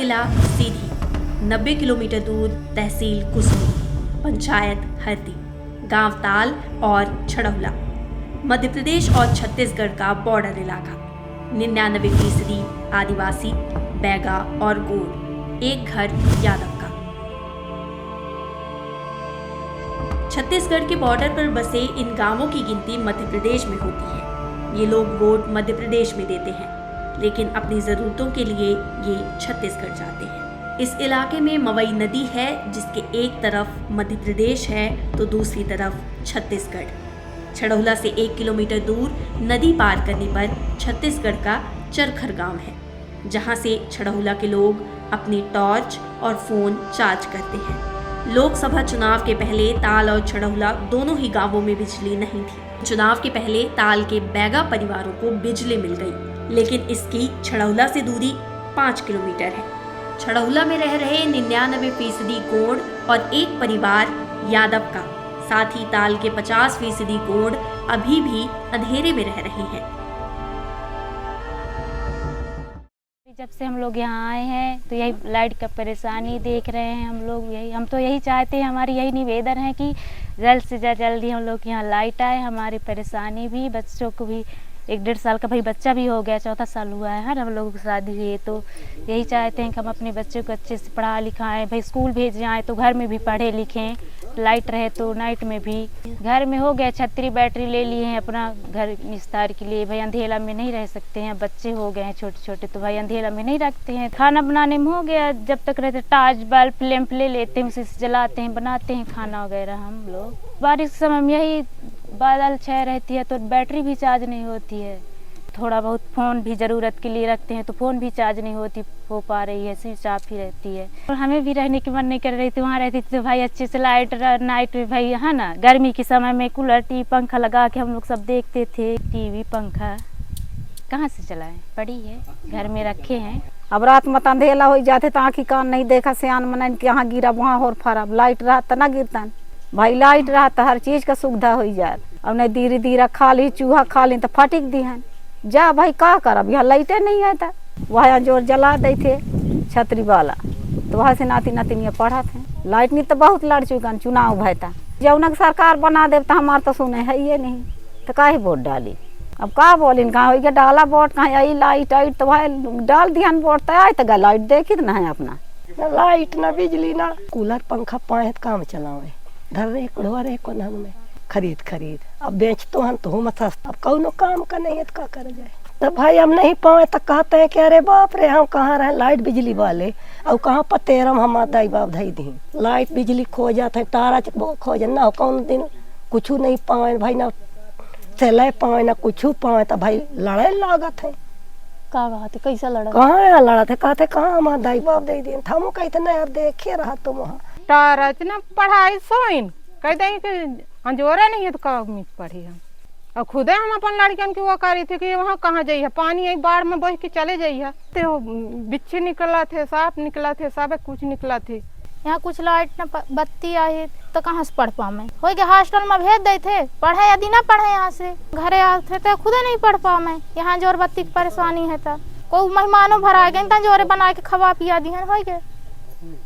जिला सीधी, 90 किलोमीटर दूर तहसील कुसमी, पंचायत हरदी, गांव ताल और छड़ौला, मध्य प्रदेश और छत्तीसगढ़ का बॉर्डर इलाका। 99% आदिवासी, बैगा और गोंड, एक घर यादव का। छत्तीसगढ़ के बॉर्डर पर बसे इन गांवों की गिनती मध्य प्रदेश में होती है। ये लोग वोट मध्य प्रदेश में देते हैं, लेकिन अपनी जरूरतों के लिए ये छत्तीसगढ़ जाते हैं। इस इलाके में मवई नदी है, जिसके एक तरफ मध्य प्रदेश है तो दूसरी तरफ छत्तीसगढ़। छड़ौला से 1 किलोमीटर दूर नदी पार करने पर छत्तीसगढ़ का चरखर गांव है, जहां से छड़ौला के लोग अपनी टॉर्च और फोन चार्ज करते हैं। लोकसभा चुनाव के पहले ताल और छड़ौला दोनों ही गांवों में बिजली नहीं थी। चुनाव के पहले ताल के बैगा परिवारों को बिजली मिल गई, लेकिन इसकी छड़ौला से दूरी 5 किलोमीटर है। छड़ौला में रह रहे 99% गोंड और एक परिवार यादव का, साथ ही ताल के 50% गोंड अभी भी अंधेरे में रह रहे हैं। जब से हम लोग यहाँ आए हैं तो यही लाइट का परेशानी देख रहे हैं हम लोग। हम तो यही चाहते हैं, हमारी यही निवेदन है कि जल्द से जल्दी हम लोग यहाँ लाइट आए। हमारी परेशानी भी, बच्चों को भी, 1-1.5 साल का भाई बच्चा भी हो गया, 4था साल हुआ है हम लोगों की शादी हुई है। तो यही चाहते हैं कि हम अपने बच्चों को अच्छे से पढ़ा लिखाएं, भाई स्कूल भेज जाएँ तो घर में भी पढ़े लिखें, लाइट रहे तो नाइट में भी। घर में हो गया, छतरी बैटरी ले लिए हैं अपना घर विस्तार के लिए। भाई अंधेरा में नहीं रह सकते हैं, बच्चे हो गए हैं छोटे छोटे, तो भाई अंधेरा में नहीं रखते हैं। खाना बनाने में हो गया, जब तक रहते टार्च बल्ब लैंप ले लेते हैं, उसी से जलाते हैं, बनाते हैं खाना वगैरह हम लोग। बारिश के समय में यही बादल छाया रहती है तो बैटरी भी चार्ज नहीं होती है। थोड़ा बहुत फ़ोन भी ज़रूरत के लिए रखते हैं तो फ़ोन भी चार्ज नहीं हो पा रही है, स्विच ऑफ ही रहती है। और हमें भी रहने की मन नहीं कर रही थी, वहाँ रहती थी तो भाई अच्छे से लाइट नाइट में भाई है ना, गर्मी के समय में कूलर टीवी पंखा लगा के हम लोग सब देखते थे। टीवी पंखा कहाँ से चलाएं, पड़ी है घर में रखे हैं। अब रात में अंधेला हो जाते तो आँखी कान नहीं देखा, सियान मन के यहाँ गिरा वहाँ और फरब। लाइट रहा तो ना गिरता भाई, लाइट रहा तो हर चीज़ का सुविधा हो जाए। अब नहीं धीरे धीरे खा ली, चूहा खा ली तो फटिक दी है। जा भाई का करब, यहाँ लाइटे नहीं आता। वहाँ जोर जला दे थे छतरी वाला, तो वहाँ से नाती नातिनिया पढ़ा थे। लाइट नहीं तो बहुत लड़ चुका, चुनाव भाई था। जब सरकार बना दे तो हमारे तो सुने है ये नहीं, तो काहे वोट डाली। अब का बोली, कहाँ हो डाला वोट, कहाँ आई लाइट आई तो भाई डाल दिया वोट, तो आए तो लाइट देखी तो है अपना। लाइट ना बिजली ना कूलर पंखा पाए काम चलावे, धर रहे ढोरे को नंग में खरीद अब बेच तो हम तो मत सस्ता। अब कौनो काम का नहीं है तो क्या कर जाए। तो भाई हम नहीं पाए तो कहते हैं कि अरे बाप रे हम कहाँ रहे लाइट बिजली वाले, और कहाँ पतेरम हमारा दाई बाप धई दी। लाइट बिजली खो जाते हैं, तारा खो जाए ना, कौन दिन कुछ नहीं पाए भाई, ना सेले पाए ना कुछ पाए, तो भाई लड़े लागत है। कहा कैसा लड़ा, कहाँ लड़ा थे, कहते कहाँ हमारा दाई बाप दे दिए, हम कहते नहीं यार देखे रहा तुम वहाँ टारच ना पढ़ाई सोइन कह दें कि अंजोरे नहीं है तो कब मिट पढ़ी हम। और खुदे हम अपन लड़कियन की वो करी थी कि वहाँ कहाँ जाइए, पानी एक बाढ़ में बह के चले जाइए, तो बिच्छी निकला थे, सांप निकला थे, सब कुछ निकला थे। यहाँ कुछ लाइट न बत्ती आई तो कहाँ से पढ़ पावे, हो गया हॉस्टल में भेज दे थे, पढ़े यदि ना पढ़े यहाँ से घरे आते तो खुदे नहीं पढ़ पावे। यहाँ जोर बत्ती की परेशानी है तो कोई मेहमानों भरा गए जोरे बना के खवा पिया दी है, हो गए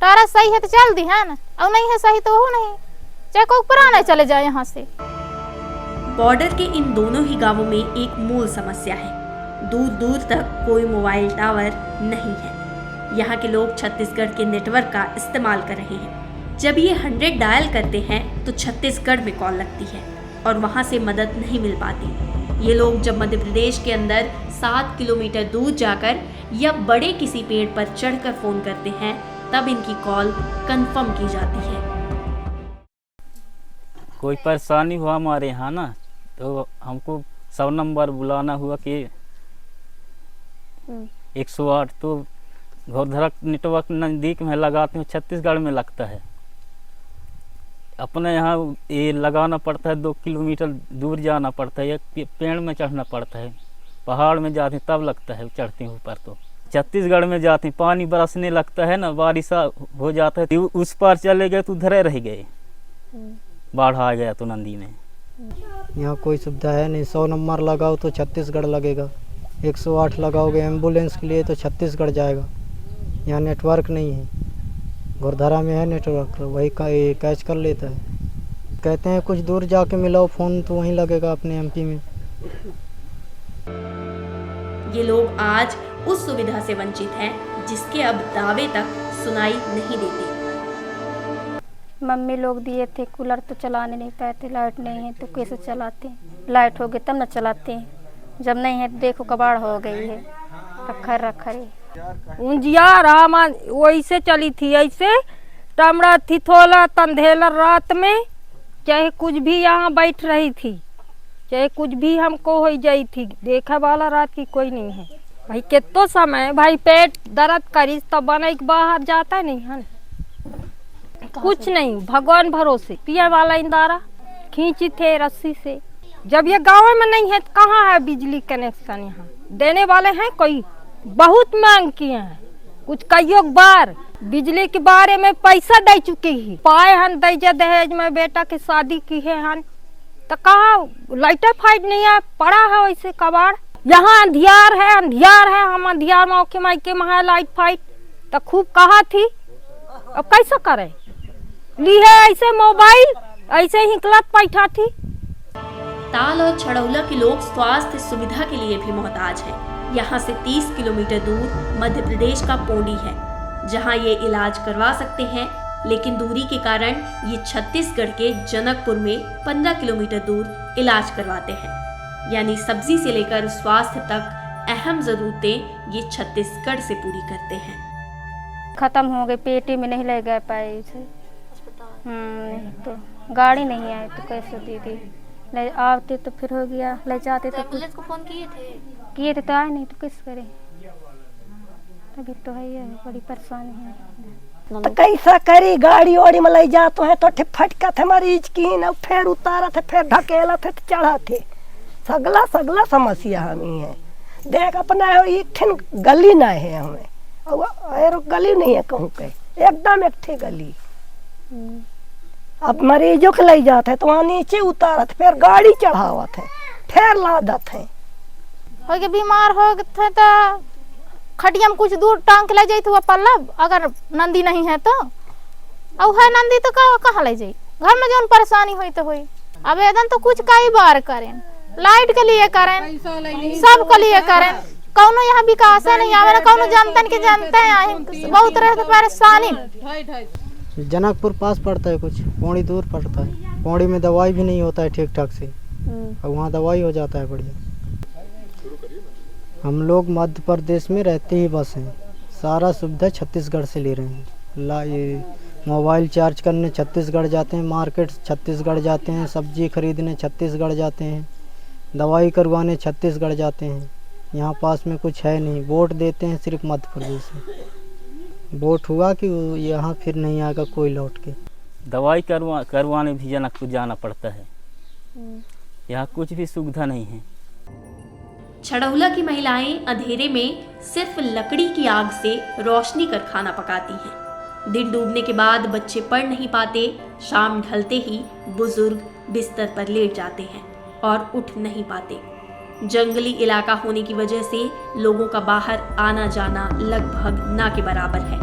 तारा सही है तो चल दी है ना, और नहीं है सही तो वो नहीं, चाहे कोई पुराने चले जाए यहाँ से। बॉर्डर के इन दोनों ही गांवों में एक मूल समस्या है, दूर दूर तक कोई मोबाइल टावर नहीं है। यहाँ के लोग छत्तीसगढ़ के नेटवर्क का इस्तेमाल कर रहे हैं। जब ये 100 डायल करते हैं तो छत्तीसगढ़ में कॉल लगती है और वहाँ से मदद नहीं मिल पाती। ये लोग जब मध्य प्रदेश के अंदर 7 किलोमीटर दूर जाकर या बड़े किसी पेड़ पर चढ़कर फोन करते हैं, तब इनकी कॉल कंफर्म की जाती है। कोई परेशानी हुआ हमारे यहाँ ना, तो हमको 100 नंबर बुलाना हुआ कि 108, तो घोरधरा नेटवर्क नज़दीक में लगाते हैं, छत्तीसगढ़ में लगता है। अपने यहाँ ये लगाना पड़ता है, 2 किलोमीटर दूर जाना पड़ता है, एक पेड़ में चढ़ना पड़ता है, पहाड़ में जाते हैं तब लगता है, चढ़ते हैं ऊपर। तो छत्तीसगढ़ में जाते हैं, पानी बरसने लगता है ना, बारिश हो जाता है, तो उस पार चले गए तो उधर रह गए, बाढ़ आ गया तो नदी में। यहाँ कोई सुविधा है नहीं। 100 नंबर लगाओ तो छत्तीसगढ़ लगेगा, 108 लगाओगे एम्बुलेंस के लिए तो छत्तीसगढ़ जाएगा। यहाँ नेटवर्क नहीं है। गुरधारा में है नेटवर्क, वही कैच कर लेता है। कहते हैं कुछ दूर जाके मिलाओ फ़ोन तो वहीं लगेगा अपने एमपी में। ये लोग आज उस सुविधा से वंचित हैं जिसके अब दावे तक सुनाई नहीं देते। मम्मी लोग दिए थे कूलर तो चलाने नहीं पाते, लाइट नहीं है तो कैसे चलाते हैं? लाइट हो गई तब न चलाते हैं, जब नहीं है तो देखो कबाड़ हो गई है, रखा है। उंजियार हम वैसे चली थी, ऐसे टमड़ा थी थोला तंधेला रात में, चाहे कुछ भी यहाँ बैठ रही थी, चाहे कुछ भी हमको हो जाई थी, देखा वाला रात की कोई नहीं है। भाई कितो समय भाई पेट दर्द करी तब बना के बाहर जाता नहीं है, कुछ नहीं, भगवान भरोसे पिए वाला इंदारा खींची थे रस्सी से। जब ये गाँव में नहीं है तो कहाँ है बिजली कनेक्शन? यहाँ देने वाले हैं कोई, बहुत मांग किए हैं, कुछ कईयों बार बिजली के बारे में पैसा दे चुके ही, पाए हन दे दहेज में बेटा की शादी की है हन, तो कहा लाइटर फाइट नहीं है, पड़ा है वैसे कबाड़। यहाँ अंधियार है, हम अंधियार मौके मायके में है लाइट फाइट, तो खूब कहा थी, अब कैसा करे? ली है ऐसे मोबाइल, ऐसे ही हिकलत बैठा थी। ताल और छड़ौला के लोग स्वास्थ्य सुविधा के लिए भी मोहताज हैं। यहाँ से 30 किलोमीटर दूर मध्य प्रदेश का पौंडी है, जहाँ ये इलाज करवा सकते हैं, लेकिन दूरी के कारण ये छत्तीसगढ़ के जनकपुर में 15 किलोमीटर दूर इलाज करवाते हैं। यानी सब्जी से लेकर स्वास्थ्य तक अहम जरूरतें ये छत्तीसगढ़ से पूरी करते हैं। खत्म हो गए, पेटी में नहीं ले गए पाए इसे, तो गाड़ी नहीं आई तो कैसे दीदी ले आते तो फिर हो गया, ले जाते तो एम्बुलेंस को फोन किए थे तो आए नहीं, तो किस करें? अभी तो है बड़ी परेशानी है। तो कैसा करी, गाड़ी ओड़ी में ले जाते हैं तो फटका थे मरीज की न, फिर उतारा थे, फिर ढकेला थे, चढ़ा थे, सगला समस्या हमें है। देख अपना एक गली ना है हमें, और गली नहीं है कहूँ के, एकदम एक थे गली। अब मरीजों को ले जाते तो वहाँ नीचे उतारत, फिर गाड़ी चढ़ावत है, फिर लादत है। हो गए बीमार हो गए तो खटिया में कुछ दूर टांग के ले जाई तो पल्ला, अगर नंदी नहीं है तो, अब है नंदी तो कहाँ ले जाई? घर में जो परेशानी हुई तो हुई। आवेदन तो कुछ कई बार करें, लाइट के लिए करें, सब के लिए करें, कौनो यहाँ विकास नहीं आवे, कौनो जनतन के जनते हैं, बहुत रहते परेशानी। जनकपुर पास पड़ता है, कुछ पौड़ी दूर पड़ता है, पौड़ी में दवाई भी नहीं होता है ठीक ठाक से, और वहाँ दवाई हो जाता है बढ़िया। हम लोग मध्य प्रदेश में रहते ही बस हैं, सारा सुविधा छत्तीसगढ़ से ले रहे हैं। ये मोबाइल चार्ज करने छत्तीसगढ़ जाते हैं, मार्केट छत्तीसगढ़ जाते हैं, सब्जी खरीदने छत्तीसगढ़ जाते हैं, दवाई करवाने छत्तीसगढ़ जाते हैं। यहाँ पास में कुछ है नहीं, वोट देते हैं सिर्फ मध्य प्रदेश में। वोट हुआ कि यहाँ फिर नहीं आएगा कोई लौट के। दवाई करवाने भी जनकपुर जाना पड़ता है, यहाँ कुछ भी सुविधा नहीं है। छड़ौला की महिलाएं अंधेरे में सिर्फ लकड़ी की आग से रोशनी कर खाना पकाती हैं। दिन डूबने के बाद बच्चे पढ़ नहीं पाते, शाम ढलते ही बुजुर्ग बिस्तर पर लेट जाते हैं और उठ नहीं पाते। जंगली इलाका होने की वजह से लोगों का बाहर आना जाना लगभग ना के बराबर है।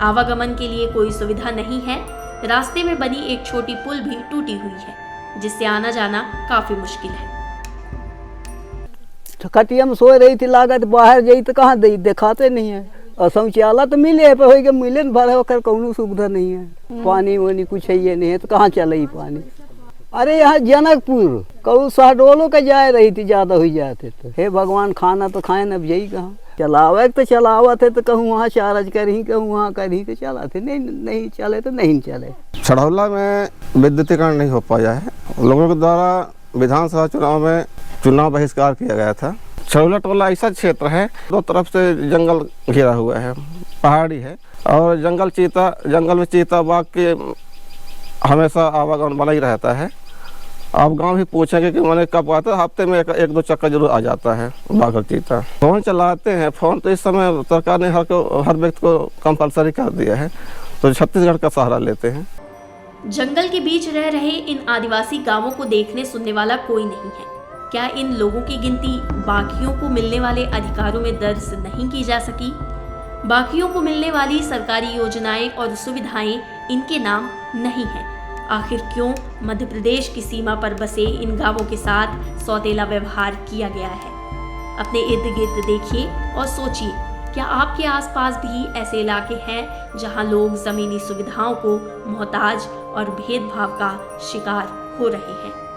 आवागमन के लिए कोई सुविधा नहीं है। रास्ते में बनी एक छोटी पुल भी टूटी हुई है, जिससे आना जाना काफी मुश्किल है। खटिया में सो रही थी, लागत बाहर गई तो कहाँ दिखाते नहीं है, और शौचालय तो मिले पर हो मिले भरे होकर कौनो सुविधा नहीं है, पानी वानी कुछ है ये नहीं है तो कहाँ चले पानी। अरे यहाँ जनकपुर कहूँ शहडोलों का जा रही थी, ज्यादा हो जाते तो हे भगवान खाना तो खाए न, अब यही कहाँ चलावे तो चलावा थे, तो कहूँ वहाँ चार्ज करी, कहूँ वहाँ करी तो चलाते, नहीं चले तो नहीं चले। छड़ौला में विद्युतीकरण नहीं हो पाया है। लोगों के द्वारा विधानसभा चुनाव में चुनाव बहिष्कार किया गया था। छड़ौला टोला ऐसा क्षेत्र है, दो तरफ से जंगल घिरा हुआ है, पहाड़ी है, और जंगल में चीता बाघ के हमेशा आवागमन बना ही रहता है। आप गांव भी पूछेंगे कि मैंने कब आता है, हफ्ते में एक दो चक्कर जरूर आ जाता है बाघ और चीता। फोन चलाते हैं, फोन तो इस समय सरकार ने हर व्यक्ति को कंपलसरी कर दिया है, तो छत्तीसगढ़ का सहारा लेते हैं। जंगल के बीच रह रहे इन आदिवासी गांवों को देखने सुनने वाला कोई नहीं है। क्या इन लोगों की गिनती बाकियों को मिलने वाले अधिकारों में दर्ज नहीं की जा सकी? बाकियों को मिलने वाली सरकारी योजनाएं और सुविधाएं इनके नाम नहीं हैं। आखिर क्यों मध्य प्रदेश की सीमा पर बसे इन गांवों के साथ सौतेला व्यवहार किया गया है? अपने इर्द गिर्द देखिए और सोचिए, क्या आपके आसपास भी ऐसे इलाके हैं जहां लोग जमीनी सुविधाओं को मोहताज और भेदभाव का शिकार हो रहे हैं?